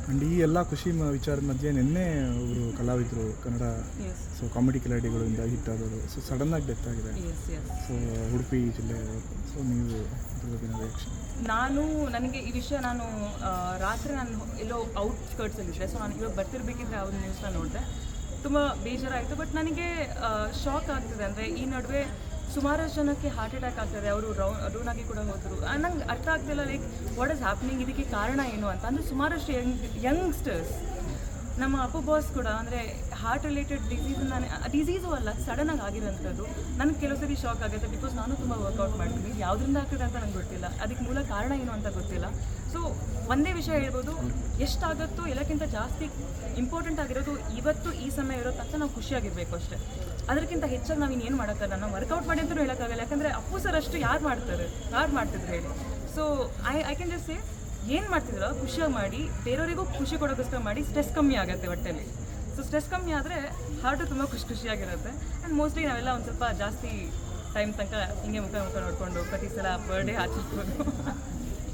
And ಈ ಎಲ್ಲ ಖುಷಿ ವಿಚಾರದ ಮಧ್ಯೆ ನಿನ್ನೆ ಅವರು ಕಲಾವಿದರು ಕನ್ನಡ ಸೊ ಕಾಮಿಡಿ ಕಿಲಾಡಿಗಳಿಂದ ಹಿಟ್ ಆದವರು ಸೊ ಸಡನ್ನಾಗಿ ಡೆತ್ ಆಗಿದೆ. ಸೊ ಉಡುಪಿ ಜಿಲ್ಲೆ. ಸೊ ನೀವು ಅದ್ರ ಬಗ್ಗೆ ರಿಯಾಕ್ಷನ್? ನನಗೆ ಈ ವಿಷಯ ರಾತ್ರಿ ನಾನು ಎಲ್ಲೋ ಔಟ್ಸ್ಕರ್ಟ್ಸಲ್ಲಿದ್ದೆ. ಸೊ ನಾನು ಇವಾಗ ಬರ್ತಿರ್ಬೇಕಿದ್ರೆ ಅವ್ರ ನ್ಯೂಸ್ನ ನೋಡಿದೆ. ತುಂಬ ಬೇಜಾರಾಯಿತು. ಬಟ್ ನನಗೆ ಶಾಕ್ ಆಗ್ತಿದೆ. ಅಂದರೆ ಈ ನಡುವೆ ಸುಮಾರಷ್ಟು ಜನಕ್ಕೆ ಹಾರ್ಟ್ ಅಟ್ಯಾಕ್ ಆಗ್ತದೆ. ಅವರು ಡೌನಾಗಿ ಕೂಡ ಹೋದರು. ನಂಗೆ ಅರ್ಥ ಆಗ್ತಿಲ್ಲ ಲೈಕ್ ವಾಟ್ ಇಸ್ ಹ್ಯಾಪ್ನಿಂಗ್, ಇದಕ್ಕೆ ಕಾರಣ ಏನು ಅಂತ. ಅಂದರೆ ಸುಮಾರಷ್ಟು ಯಂಗ್ಸ್ಟರ್ಸ್, ನಮ್ಮ ಅಪ್ಪು ಬಾಸ್ ಕೂಡ ಅಂದರೆ ಹಾರ್ಟ್ ರಿಲೇಟೆಡ್ ಡಿಸೀಸು ಅಲ್ಲ, ಸಡನ್ನಾಗಿ ಆಗಿರೋಂಥದ್ದು. ನನಗೆ ಕೆಲವು ಸರಿ ಶಾಕ್ ಆಗುತ್ತೆ. ಬಿಕಾಸ್ ನಾನು ತುಂಬ ವರ್ಕೌಟ್ ಮಾಡ್ತೀನಿ. ಯಾವುದರಿಂದ ಆಗ್ತದೆ ಅಂತ ನಂಗೆ ಗೊತ್ತಿಲ್ಲ, ಅದಕ್ಕೆ ಮೂಲ ಕಾರಣ ಏನು ಅಂತ ಗೊತ್ತಿಲ್ಲ. ಸೊ ಒಂದೇ ವಿಷಯ ಹೇಳ್ಬೋದು, ಎಷ್ಟಾಗುತ್ತೋ ಎಲ್ಲಕ್ಕಿಂತ ಜಾಸ್ತಿ ಇಂಪಾರ್ಟೆಂಟ್ ಆಗಿರೋದು ಇವತ್ತು ಈ ಸಮಯ ಇರೋ ತನಕ ನಾವು ಖುಷಿಯಾಗಿರಬೇಕು ಅಷ್ಟೇ. ಅದಕ್ಕಿಂತ ಹೆಚ್ಚಾಗಿ ನಾವು ಇನ್ನೇನು ಮಾಡೋಕ್ಕಲ್ಲ. ನಾವು ವರ್ಕೌಟ್ ಮಾಡಿ ಅಂತಲೂ ಹೇಳೋಕ್ಕಾಗಲ್ಲ. ಯಾಕಂದರೆ ಅಪ್ಪು ಸರ್ ಅಷ್ಟು ಯಾರು ಮಾಡ್ತಿದ್ರು ಹೇಳಿ. So I can just say, ಏನು ಮಾಡ್ತಿದ್ರು ಖುಷಿಯಾಗಿ ಮಾಡಿ, ಬೇರೆಯವರಿಗೂ ಖುಷಿ ಕೊಡೋಕ್ಕೋಸ್ಕರ ಮಾಡಿ. ಸ್ಟ್ರೆಸ್ ಕಮ್ಮಿ ಆಗುತ್ತೆ ಹೊಟ್ಟೆಲಿ. ಸೊ ಸ್ಟ್ರೆಸ್ ಕಮ್ಮಿ ಆದರೆ ಹಾರ್ಟು ತುಂಬ ಖುಷಿಯಾಗಿರುತ್ತೆ. ಆ್ಯಂಡ್ ಮೋಸ್ಟ್ಲಿ ನಾವೆಲ್ಲ ಒಂದು ಸ್ವಲ್ಪ ಜಾಸ್ತಿ ಟೈಮ್ ತನಕ ಹಿಂಗೆ ಮುಖ ನೋಡಿಕೊಂಡು ಪ್ರತಿ ಸಲ ಬರ್ಡೇ ಆಚರಿಸ್ಬೋದು.